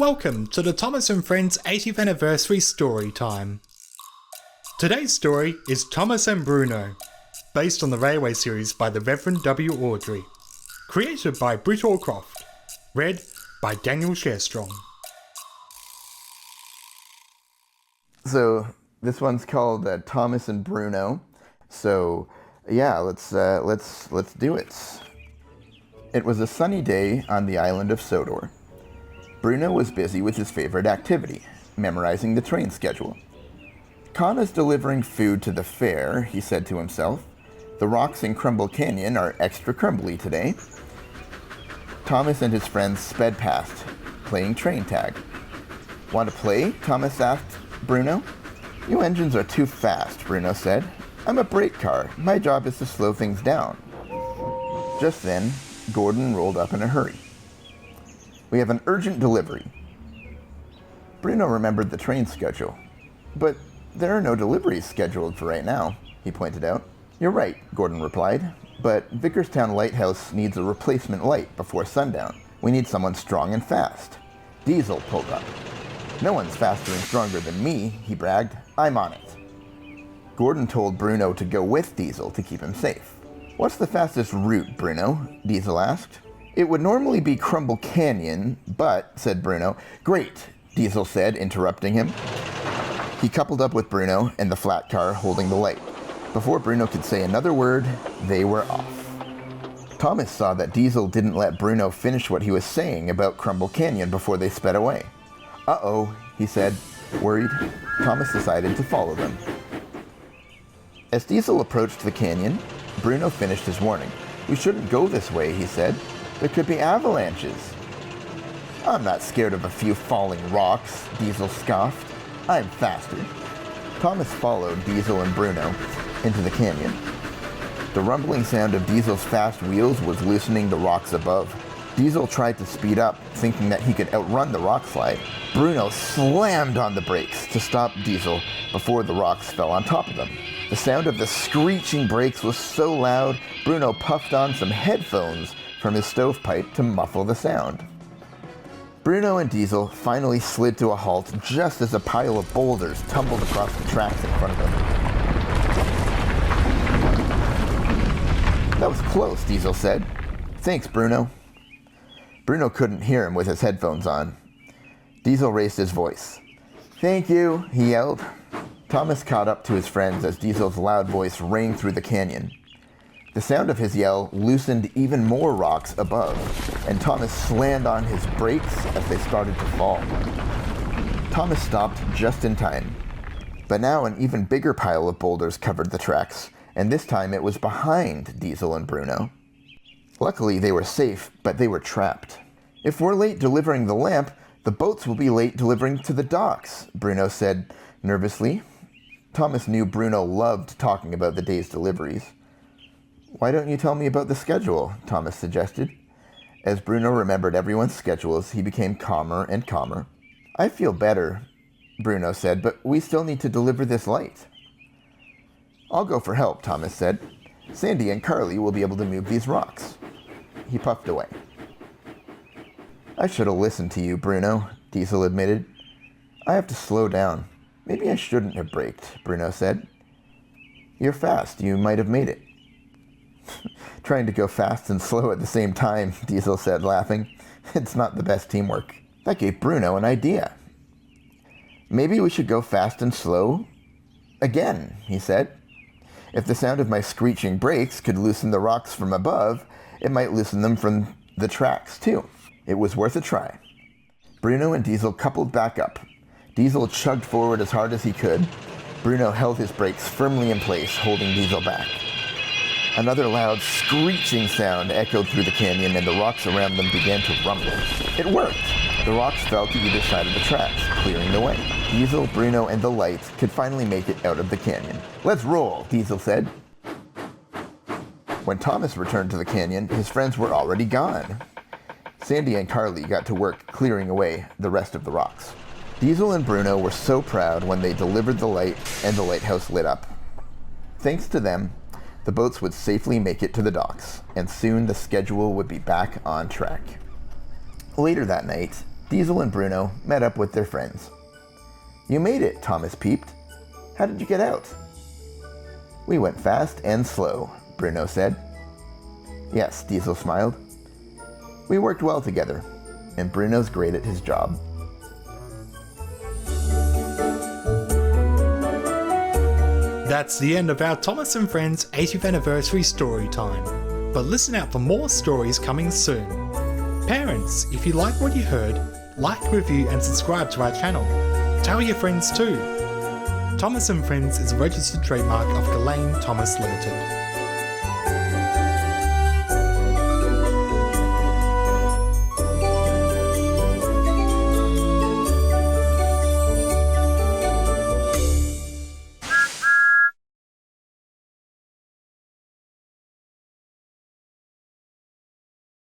Welcome to the Thomas and Friends 80th Anniversary Story Time. Today's story is Thomas and Bruno, based on the railway series by the Reverend W. Awdry, created by Britt Allcroft, read by Daniel Share-Strom. So this one's called Thomas and Bruno. So yeah, let's do it. It was a sunny day on the Island of Sodor. Bruno was busy with his favorite activity, memorizing the train schedule. Kana's delivering food to the fair, he said to himself. The rocks in Crumble Canyon are extra crumbly today. Thomas and his friends sped past, playing train tag. Want to play? Thomas asked Bruno. You engines are too fast, Bruno said. I'm a brake car. My job is to slow things down. Just then, Gordon rolled up in a hurry. We have an urgent delivery. Bruno remembered the train schedule. But there are no deliveries scheduled for right now, he pointed out. You're right, Gordon replied. But Vickerstown Lighthouse needs a replacement light before sundown. We need someone strong and fast. Diesel pulled up. No one's faster and stronger than me, he bragged. I'm on it. Gordon told Bruno to go with Diesel to keep him safe. What's the fastest route, Bruno? Diesel asked. It would normally be Crumble Canyon, but, said Bruno. Great, Diesel said, interrupting him. He coupled up with Bruno and the flat car holding the light. Before Bruno could say another word, they were off. Thomas saw that Diesel didn't let Bruno finish what he was saying about Crumble Canyon before they sped away. Uh-oh, he said, worried. Thomas decided to follow them. As Diesel approached the canyon, Bruno finished his warning. We shouldn't go this way, he said. There could be avalanches. I'm not scared of a few falling rocks, Diesel scoffed. I'm faster. Thomas followed Diesel and Bruno into the canyon. The rumbling sound of Diesel's fast wheels was loosening the rocks above. Diesel tried to speed up, thinking that he could outrun the rock slide. Bruno slammed on the brakes to stop Diesel before the rocks fell on top of them. The sound of the screeching brakes was so loud, Bruno puffed on some headphones from his stovepipe to muffle the sound. Bruno and Diesel finally slid to a halt just as a pile of boulders tumbled across the tracks in front of them. That was close, Diesel said. Thanks, Bruno. Bruno couldn't hear him with his headphones on. Diesel raised his voice. Thank you, he yelled. Thomas caught up to his friends as Diesel's loud voice rang through the canyon. The sound of his yell loosened even more rocks above, and Thomas slammed on his brakes as they started to fall. Thomas stopped just in time, but now an even bigger pile of boulders covered the tracks, and this time it was behind Diesel and Bruno. Luckily, they were safe, but they were trapped. If we're late delivering the lamp, the boats will be late delivering to the docks, Bruno said nervously. Thomas knew Bruno loved talking about the day's deliveries. Why don't you tell me about the schedule? Thomas suggested. As Bruno remembered everyone's schedules, he became calmer and calmer. I feel better, Bruno said, but we still need to deliver this light. I'll go for help, Thomas said. Sandy and Carly will be able to move these rocks. He puffed away. I should have listened to you, Bruno, Diesel admitted. I have to slow down. Maybe I shouldn't have braked, Bruno said. You're fast. You might have made it. Trying to go fast and slow at the same time, Diesel said, laughing. It's not the best teamwork. That gave Bruno an idea. Maybe we should go fast and slow again, he said. If the sound of my screeching brakes could loosen the rocks from above, it might loosen them from the tracks, too. It was worth a try. Bruno and Diesel coupled back up. Diesel chugged forward as hard as he could. Bruno held his brakes firmly in place, holding Diesel back. Another loud screeching sound echoed through the canyon, and the rocks around them began to rumble. It worked! The rocks fell to either side of the tracks, clearing the way. Diesel, Bruno, and the light could finally make it out of the canyon. Let's roll, Diesel said. When Thomas returned to the canyon, his friends were already gone. Sandy and Carly got to work clearing away the rest of the rocks. Diesel and Bruno were so proud when they delivered the light and the lighthouse lit up. Thanks to them, the boats would safely make it to the docks, and soon the schedule would be back on track. Later that night, Diesel and Bruno met up with their friends. "You made it," Thomas peeped. "How did you get out?" "We went fast and slow," Bruno said. "Yes," Diesel smiled. "We worked well together, and Bruno's great at his job." That's the end of our Thomas and Friends 80th anniversary story time. But listen out for more stories coming soon. Parents, if you like what you heard, like, review and subscribe to our channel. Tell your friends too. Thomas and Friends is a registered trademark of Ghislaine Thomas Limited.